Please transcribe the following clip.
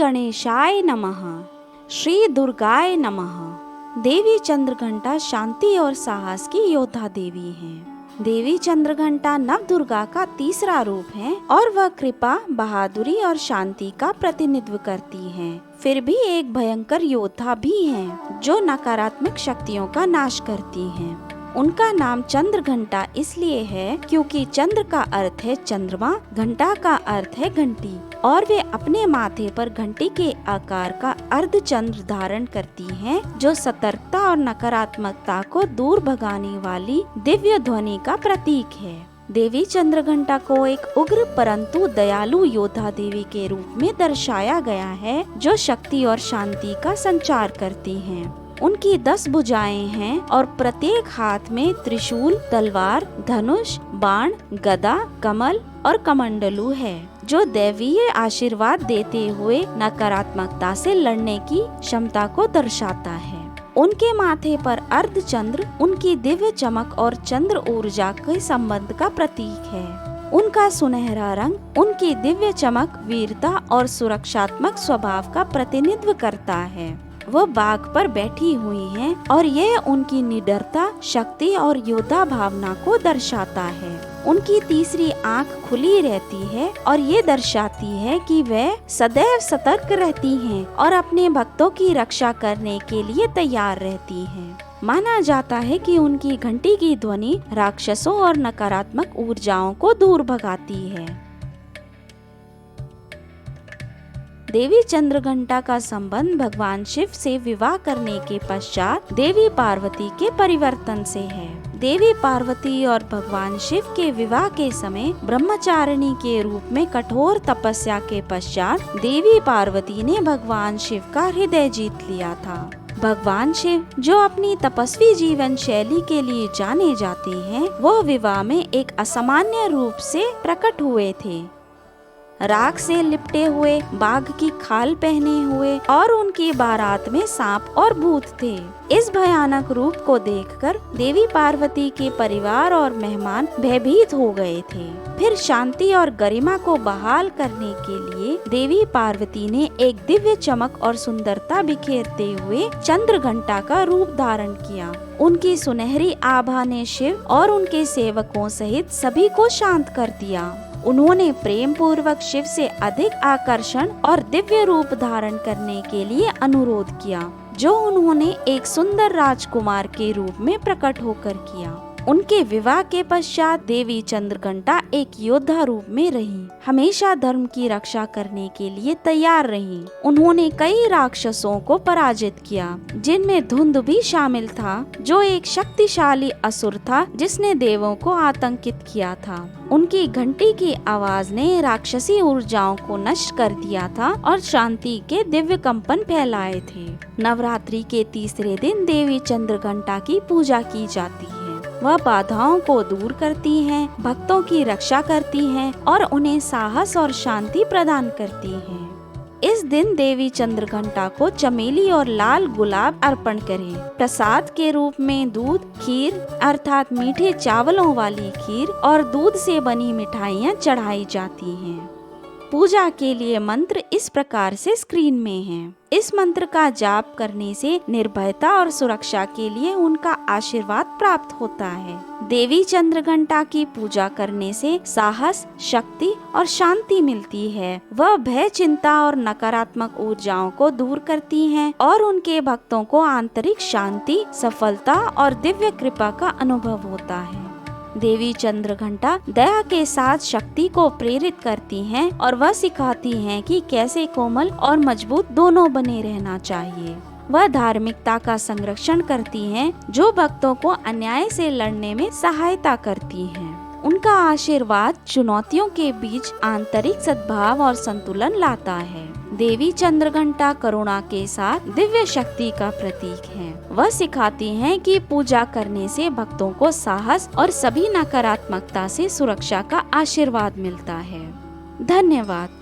गणेशाय नमः। श्री दुर्गाय नमः। देवी चंद्रघंटा शांति और साहस की योद्धा देवी हैं। देवी चंद्रघंटा नव दुर्गा का तीसरा रूप है और वह कृपा, बहादुरी और शांति का प्रतिनिधित्व करती हैं। फिर भी एक भयंकर योद्धा भी हैं, जो नकारात्मक शक्तियों का नाश करती हैं। उनका नाम चंद्रघंटा इसलिए है क्योंकि चंद्र का अर्थ है चंद्रमा, घंटा का अर्थ है घंटी, और वे अपने माथे पर घंटी के आकार का अर्धचंद्र धारण करती हैं, जो सतर्कता और नकारात्मकता को दूर भगाने वाली दिव्य ध्वनि का प्रतीक है। देवी चंद्रघंटा को एक उग्र परंतु दयालु योद्धा देवी के रूप में दर्शाया गया है, जो शक्ति और शांति का संचार करती हैं। उनकी 10 भुजाएं हैं और प्रत्येक हाथ में त्रिशूल, तलवार, धनुष, बाण, गदा, कमल और कमंडलू है, जो दैवीय आशीर्वाद देते हुए नकारात्मकता से लड़ने की क्षमता को दर्शाता है। उनके माथे पर अर्धचंद्र उनकी दिव्य चमक और चंद्र ऊर्जा के संबंध का प्रतीक है। उनका सुनहरा रंग उनकी दिव्य चमक, वीरता और सुरक्षात्मक स्वभाव का प्रतिनिधित्व करता है। वह बाघ पर बैठी हुई हैं और यह उनकी निडरता, शक्ति और योद्धा भावना को दर्शाता है। उनकी तीसरी आंख खुली रहती है और ये दर्शाती है कि वह सदैव सतर्क रहती हैं और अपने भक्तों की रक्षा करने के लिए तैयार रहती हैं। माना जाता है कि उनकी घंटी की ध्वनि राक्षसों और नकारात्मक ऊर्जाओं को दूर भगाती है। देवी चंद्रघंटा का संबंध भगवान शिव से विवाह करने के पश्चात देवी पार्वती के परिवर्तन से है। देवी पार्वती और भगवान शिव के विवाह के समय ब्रह्मचारिणी के रूप में कठोर तपस्या के पश्चात देवी पार्वती ने भगवान शिव का हृदय जीत लिया था। भगवान शिव, जो अपनी तपस्वी जीवन शैली के लिए जाने जाते हैं, वह विवाह में एक असामान्य रूप से प्रकट हुए थे। राख से लिपटे हुए, बाघ की खाल पहने हुए और उनकी बारात में सांप और भूत थे। इस भयानक रूप को देखकर देवी पार्वती के परिवार और मेहमान भयभीत हो गए थे। फिर शांति और गरिमा को बहाल करने के लिए देवी पार्वती ने एक दिव्य चमक और सुंदरता बिखेरते हुए चंद्रघंटा का रूप धारण किया। उनकी सुनहरी आभा ने शिव और उनके सेवकों सहित सभी को शांत कर दिया। उन्होंने प्रेम पूर्वक शिव से अधिक आकर्षण और दिव्य रूप धारण करने के लिए अनुरोध किया, जो उन्होंने एक सुंदर राजकुमार के रूप में प्रकट होकर किया। उनके विवाह के पश्चात देवी चंद्रघंटा एक योद्धा रूप में रही, हमेशा धर्म की रक्षा करने के लिए तैयार रही। उन्होंने कई राक्षसों को पराजित किया, जिनमें धुंध भी शामिल था, जो एक शक्तिशाली असुर था जिसने देवों को आतंकित किया था। उनकी घंटी की आवाज ने राक्षसी ऊर्जाओं को नष्ट कर दिया था और शांति के दिव्य कंपन फैलाए थे। नवरात्रि के तीसरे दिन देवी चंद्रघंटा की पूजा की जाती है। वह बाधाओं को दूर करती हैं, भक्तों की रक्षा करती हैं और उन्हें साहस और शांति प्रदान करती हैं। इस दिन देवी चंद्रघंटा को चमेली और लाल गुलाब अर्पण करें। प्रसाद के रूप में दूध, खीर अर्थात मीठे चावलों वाली खीर और दूध से बनी मिठाइयाँ चढ़ाई जाती हैं। पूजा के लिए मंत्र इस प्रकार से स्क्रीन में हैं। इस मंत्र का जाप करने से निर्भयता और सुरक्षा के लिए उनका आशीर्वाद प्राप्त होता है। देवी चंद्रघंटा की पूजा करने से साहस, शक्ति और शांति मिलती है। वह भय, चिंता और नकारात्मक ऊर्जाओं को दूर करती हैं और उनके भक्तों को आंतरिक शांति, सफलता और दिव्य कृपा का अनुभव होता है। देवी चंद्रघंटा दया के साथ शक्ति को प्रेरित करती हैं और वह सिखाती हैं कि कैसे कोमल और मजबूत दोनों बने रहना चाहिए। वह धार्मिकता का संरक्षण करती हैं, जो भक्तों को अन्याय से लड़ने में सहायता करती हैं। उनका आशीर्वाद चुनौतियों के बीच आंतरिक सद्भाव और संतुलन लाता है। देवी चंद्रघंटा करुणा के साथ दिव्य शक्ति का प्रतीक है। वह सिखाती हैं कि पूजा करने से भक्तों को साहस और सभी नकारात्मकता से सुरक्षा का आशीर्वाद मिलता है। धन्यवाद।